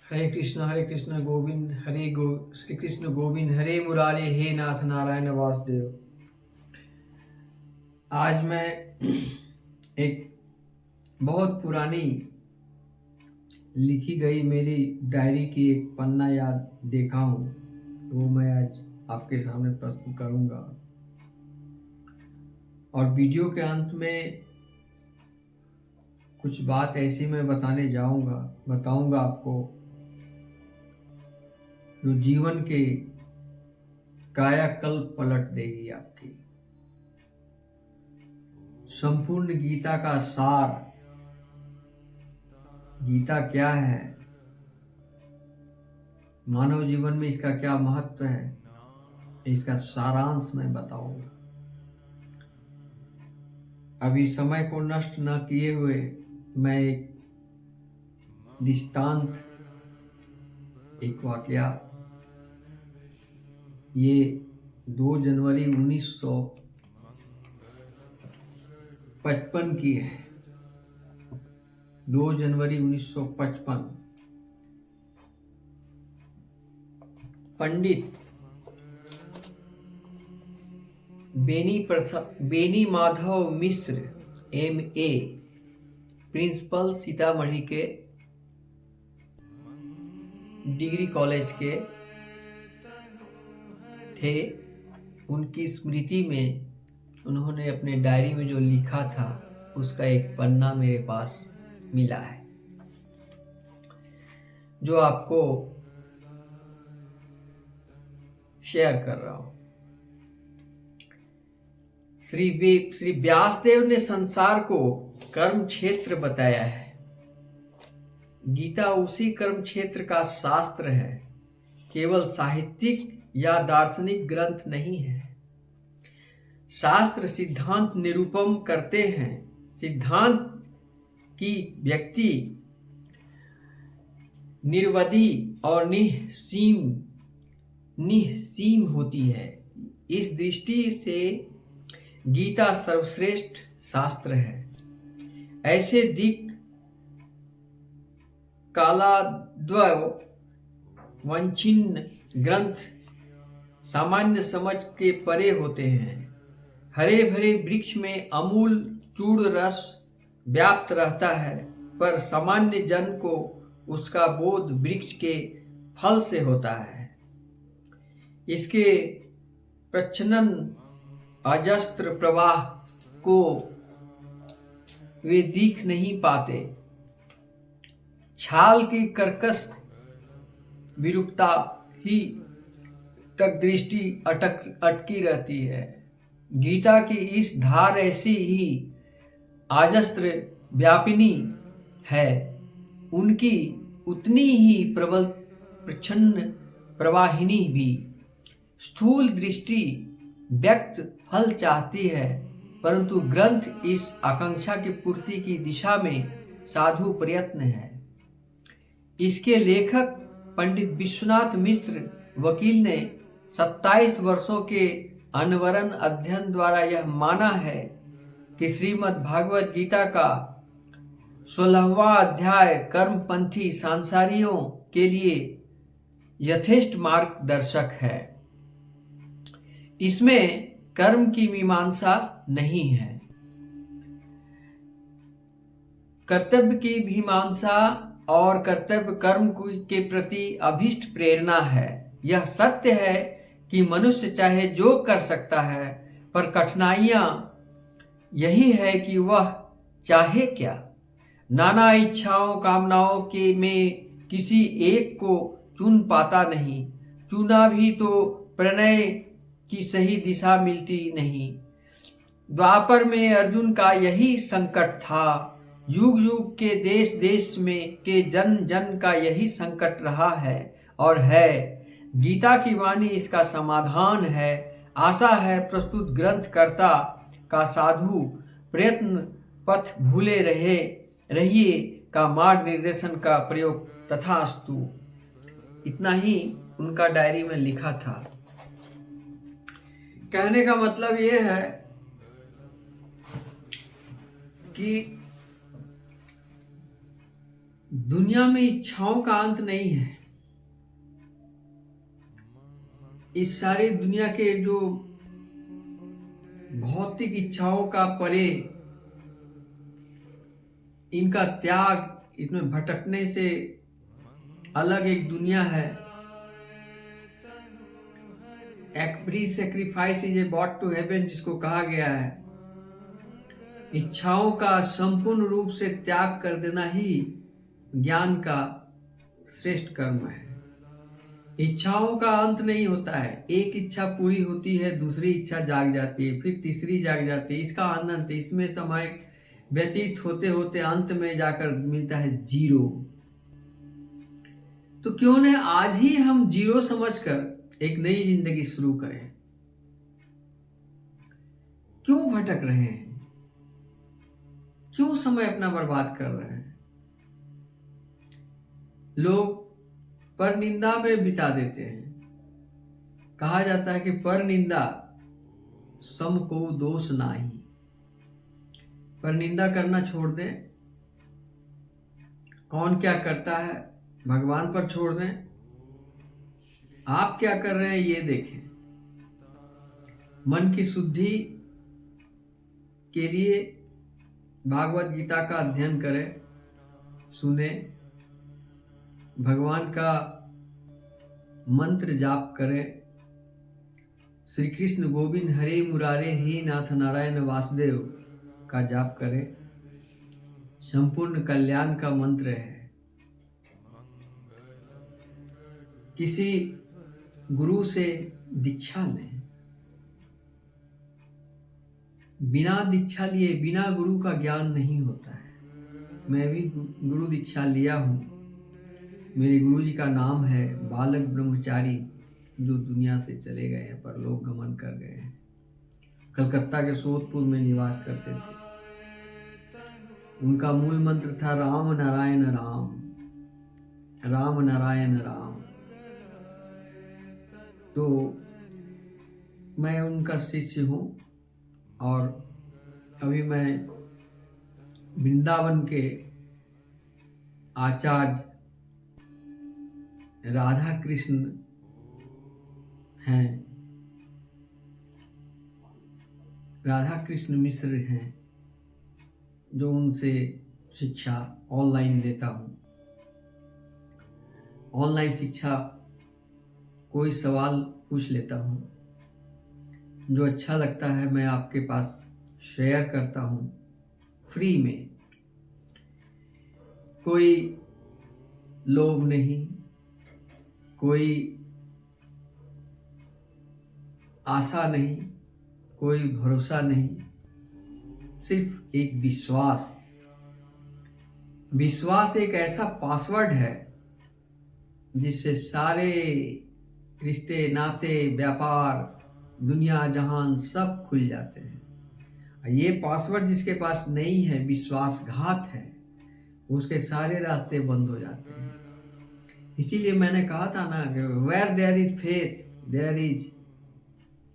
हरे कृष्ण गोविंद श्री कृष्ण गोविंद हरे मुरारे हे नाथ नारायण वासुदेव। आज मैं एक बहुत पुरानी लिखी गई मेरी डायरी की एक पन्ना याद देखा हूँ, वो मैं आज आपके सामने प्रस्तुत करूँगा। और वीडियो के अंत में कुछ बात ऐसी मैं बताऊंगा आपको, जो जीवन के कायाकल्प पलट देगी आपकी। संपूर्ण गीता का सार, गीता क्या है, मानव जीवन में इसका क्या महत्व है, इसका सारांश मैं बताऊंगा। अभी समय को नष्ट न किए हुए मैं एक दृष्टांत, एक वाकया, ये 2 जनवरी 1955 की है। 2 जनवरी 1955 पंडित बेनी माधव मिश्र MA, प्रिंसिपल सीतामढ़ी के डिग्री कॉलेज के थे। उनकी स्मृति में उन्होंने अपने डायरी में जो लिखा था उसका एक पन्ना मेरे पास मिला है, जो आपको शेयर कर रहा हूं। श्री व्यासदेव ने संसार को कर्म क्षेत्र बताया है। गीता उसी कर्म क्षेत्र का शास्त्र है, केवल साहित्यिक या दार्शनिक ग्रंथ नहीं है। शास्त्र सिद्धांत निरूपण करते हैं। सिद्धांत की व्यक्ति निर्वधि और निःसीम होती है। इस दृष्टि से गीता सर्वश्रेष्ठ शास्त्र है। ऐसे दिक कालाद्वय वंचिन्न ग्रंथ सामान्य समझ के परे होते हैं। हरे भरे वृक्ष में अमूल चूर्ण रस व्याप्त रहता है, पर सामान्य जन को उसका बोध वृक्ष के फल से होता है। इसके प्रच्छन्न अजस्त्र प्रवाह को वे दिख नहीं पाते। छाल की कर्कश विरूपता ही तक दृष्टि अटकी रहती है। गीता की इस धार ऐसी ही अजस्त्र व्यापिनी है, उनकी उतनी ही प्रबल प्रच्छन्न प्रवाहिनी भी। स्थूल दृष्टि व्यक्त फल चाहती है, परंतु ग्रंथ इस आकांक्षा की पूर्ति की दिशा में साधु प्रयत्न है। इसके लेखक पंडित विश्वनाथ मिश्र वकील ने 27 वर्षों के अनवरत अध्ययन द्वारा यह माना है कि श्रीमद् भागवत गीता का 16वां अध्याय कर्मपंथी सांसारियों के लिए यथेष्ट मार्गदर्शक है। इसमें कर्म की मीमांसा नहीं है, कर्तव्य की मीमांसा और कर्तव्य कर्म के प्रति अभीष्ट प्रेरणा है। यह सत्य है कि मनुष्य चाहे जो कर सकता है, पर कठिनाइयां यही है कि वह चाहे क्या। नाना इच्छाओं कामनाओं के में किसी एक को चुन पाता नहीं। चुना भी तो प्रणय की सही दिशा मिलती नहीं। द्वापर में अर्जुन का यही संकट था। युग युग के देश देश में के जन जन का यही संकट रहा है और है। गीता की वाणी इसका समाधान है। आशा है प्रस्तुत ग्रंथकर्ता का साधु प्रयत्न पथ भूले रहिए का मार्ग निर्देशन का प्रयोग तथास्तु। इतना ही उनका डायरी में लिखा था। कहने का मतलब ये है कि दुनिया में इच्छाओं का अंत नहीं है। इस सारी दुनिया के जो भौतिक इच्छाओं का परे इनका त्याग, इसमें भटकने से अलग एक दुनिया है। Every sacrifice is a boat to heaven, जिसको कहा गया है। इच्छाओं का संपूर्ण रूप से त्याग कर देना ही ज्ञान का श्रेष्ठ कर्म है। इच्छाओं का अंत नहीं होता है। एक इच्छा पूरी होती है, दूसरी इच्छा जाग जाती है, फिर तीसरी जाग जाती है। इसका अनंत, इसमें समय व्यतीत होते होते अंत में जाकर मिलता है जीरो। तो क्यों न आज ही हम जीरो समझकर एक नई जिंदगी शुरू करें। क्यों भटक रहे हैं? क्यों समय अपना बर्बाद कर रहे हैं? लोग पर निंदा में बिता देते हैं। कहा जाता है कि पर निंदा सम को दोष नाही। पर निंदा करना छोड़ दें। कौन क्या करता है भगवान पर छोड़ दें। आप क्या कर रहे हैं ये देखें। मन की शुद्धि के लिए भागवत गीता का अध्ययन करें, सुने, भगवान का मंत्र जाप करें। श्री कृष्ण गोविंद हरे मुरारे हे नाथ नारायण वासुदेव का जाप करें। संपूर्ण कल्याण का मंत्र है। किसी गुरु से दीक्षा लें। बिना दीक्षा लिए, बिना गुरु का ज्ञान नहीं होता है। मैं भी गुरु दीक्षा लिया हूँ। मेरे गुरु जी का नाम है बालक ब्रह्मचारी, जो दुनिया से चले गए हैं, परलोक गमन कर गए हैं। कलकत्ता के सोदपुर में निवास करते थे। उनका मूल मंत्र था राम नारायण राम, राम नारायण राम। तो मैं उनका शिष्य हूँ और अभी मैं वृंदावन के आचार्य राधा कृष्ण हैं, राधा कृष्ण मिश्र हैं, जो उनसे शिक्षा ऑनलाइन लेता हूँ। ऑनलाइन शिक्षा कोई सवाल पूछ लेता हूँ, जो अच्छा लगता है मैं आपके पास शेयर करता हूँ फ्री में। कोई लोभ नहीं, कोई आशा नहीं, कोई भरोसा नहीं, सिर्फ एक विश्वास। विश्वास एक ऐसा पासवर्ड है जिससे सारे रिश्ते, नाते, व्यापार, दुनिया जहान सब खुल जाते हैं। ये पासवर्ड जिसके पास नहीं है, विश्वासघात है, उसके सारे रास्ते बंद हो जाते हैं। इसीलिए मैंने कहा था ना कि where there is faith there is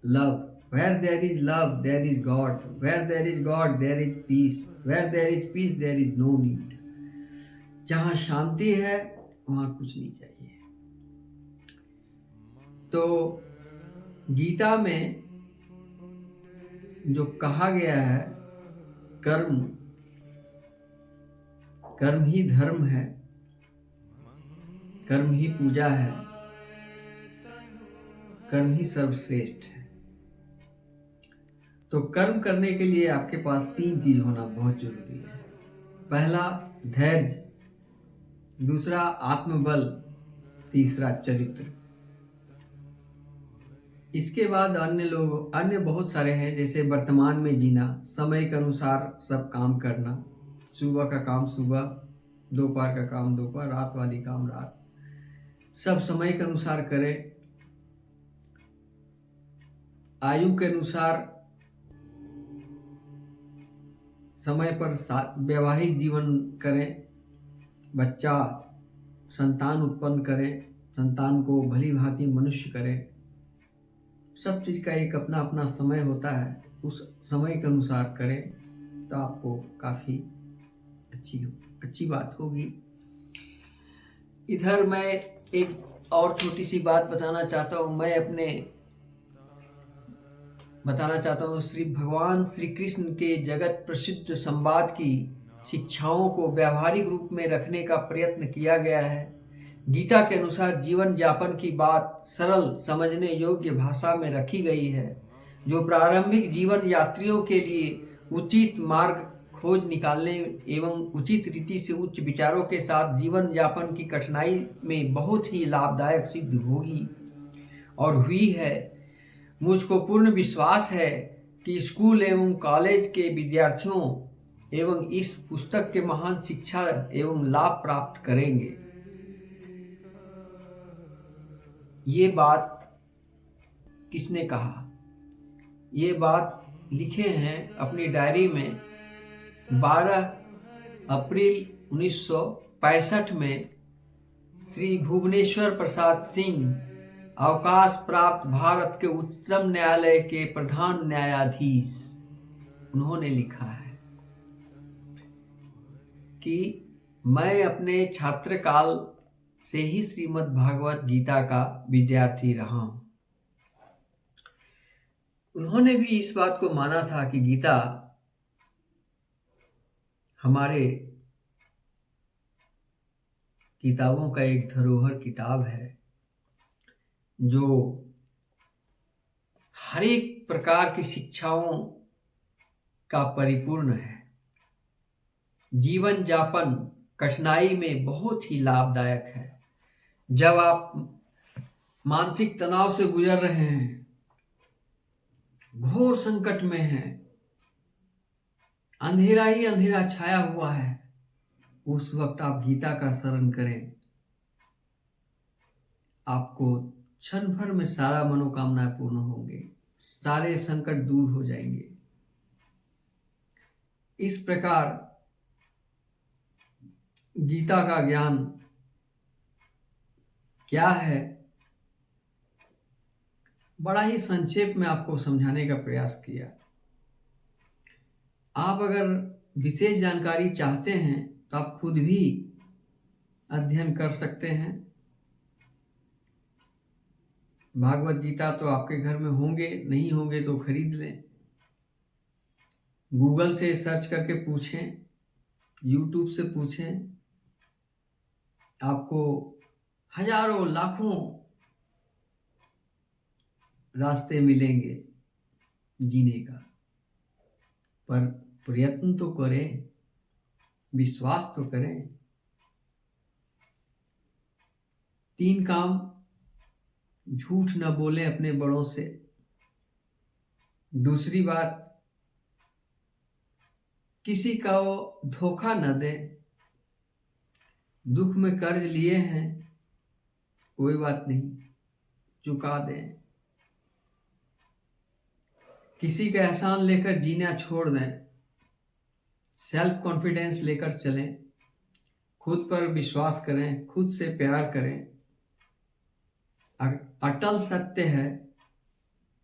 love, where there is love there is God, where there is God there is peace, where there is peace there is no need. जहां शांति है वहां कुछ नहीं चाहिए। तो गीता में जो कहा गया है, कर्म, कर्म ही धर्म है, कर्म ही पूजा है, कर्म ही सर्वश्रेष्ठ है। तो कर्म करने के लिए आपके पास 3 चीज होना बहुत जरूरी है। पहला धैर्य, दूसरा आत्मबल, तीसरा चरित्र। इसके बाद अन्य बहुत सारे हैं, जैसे वर्तमान में जीना, समय के अनुसार सब काम करना, सुबह का काम सुबह, दोपहर का काम दोपहर, रात वाली काम रात, सब समय के अनुसार करें। आयु के अनुसार समय पर वैवाहिक जीवन करें, बच्चा संतान उत्पन्न करें, संतान को भली भांति मनुष्य करें। सब चीज़ का एक अपना अपना समय होता है, उस समय के अनुसार करें तो आपको काफ़ी अच्छी बात होगी। इधर मैं एक और छोटी सी बात बताना चाहता हूँ। बताना चाहता हूँ श्री भगवान श्री कृष्ण के जगत प्रसिद्ध संवाद की शिक्षाओं को व्यावहारिक रूप में रखने का प्रयत्न किया गया है। गीता के अनुसार जीवन यापन की बात सरल समझने योग्य भाषा में रखी गई है, जो प्रारंभिक जीवन यात्रियों के लिए उचित मार्ग खोज निकालने एवं उचित रीति से उच्च विचारों के साथ जीवन यापन की कठिनाई में बहुत ही लाभदायक सिद्ध होगी और हुई है। मुझको पूर्ण विश्वास है कि स्कूल एवं कॉलेज के विद्यार्थियों एवं इस पुस्तक के महान शिक्षा एवं लाभ प्राप्त करेंगे। ये बात किसने कहा? ये बात लिखे हैं अपनी डायरी में 12 अप्रैल 1965 में श्री भुवनेश्वर प्रसाद सिंह, अवकाश प्राप्त भारत के उच्चतम न्यायालय के प्रधान न्यायाधीश, उन्होंने लिखा है कि मैं अपने छात्रकाल से ही श्रीमद् भागवत गीता का विद्यार्थी रहा हूं। उन्होंने भी इस बात को माना था कि गीता हमारे किताबों का एक धरोहर किताब है, जो हर एक प्रकार की शिक्षाओं का परिपूर्ण है। जीवन यापन कठिनाई में बहुत ही लाभदायक है। जब आप मानसिक तनाव से गुजर रहे हैं, घोर संकट में हैं, अंधेरा ही अंधेरा छाया हुआ है, उस वक्त आप गीता का शरण करें, आपको क्षण भर में सारा मनोकामनाएं पूर्ण होंगे, सारे संकट दूर हो जाएंगे। इस प्रकार गीता का ज्ञान क्या है, बड़ा ही संक्षेप में आपको समझाने का प्रयास किया। आप अगर विशेष जानकारी चाहते हैं तो आप खुद भी अध्ययन कर सकते हैं। भागवत गीता तो आपके घर में होंगे, नहीं होंगे तो खरीद लें। गूगल से सर्च करके पूछें, यूट्यूब से पूछें, आपको हजारों लाखों रास्ते मिलेंगे जीने का। पर प्रयत्न तो करें, विश्वास तो करें। 3 काम: झूठ न बोलें अपने बड़ों से। दूसरी बात, किसी का वो धोखा न दें। दुख में कर्ज लिए हैं, कोई बात नहीं, चुका दें। किसी का एहसान लेकर जीना छोड़ दें। सेल्फ कॉन्फिडेंस लेकर चलें। खुद पर विश्वास करें, खुद से प्यार करें। अटल सत्य है,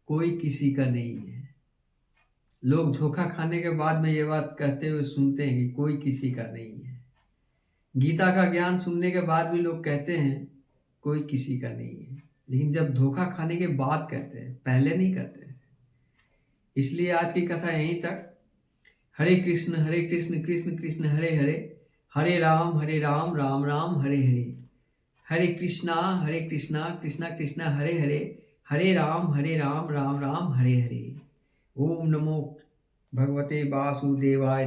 कोई किसी का नहीं है। लोग धोखा खाने के बाद में ये बात कहते हुए सुनते हैं कि कोई किसी का नहीं है। गीता का ज्ञान सुनने के बाद भी लोग कहते हैं कोई किसी का नहीं है, लेकिन जब धोखा खाने के बाद कहते हैं, पहले नहीं कहते हैं। इसलिए आज की कथा यहीं तक। हरे कृष्ण कृष्ण कृष्ण हरे हरे, हरे राम राम राम हरे हरे, हरे कृष्णा कृष्णा कृष्णा हरे हरे, हरे राम राम राम हरे हरे। ओम नमो भगवते वासुदेवाय।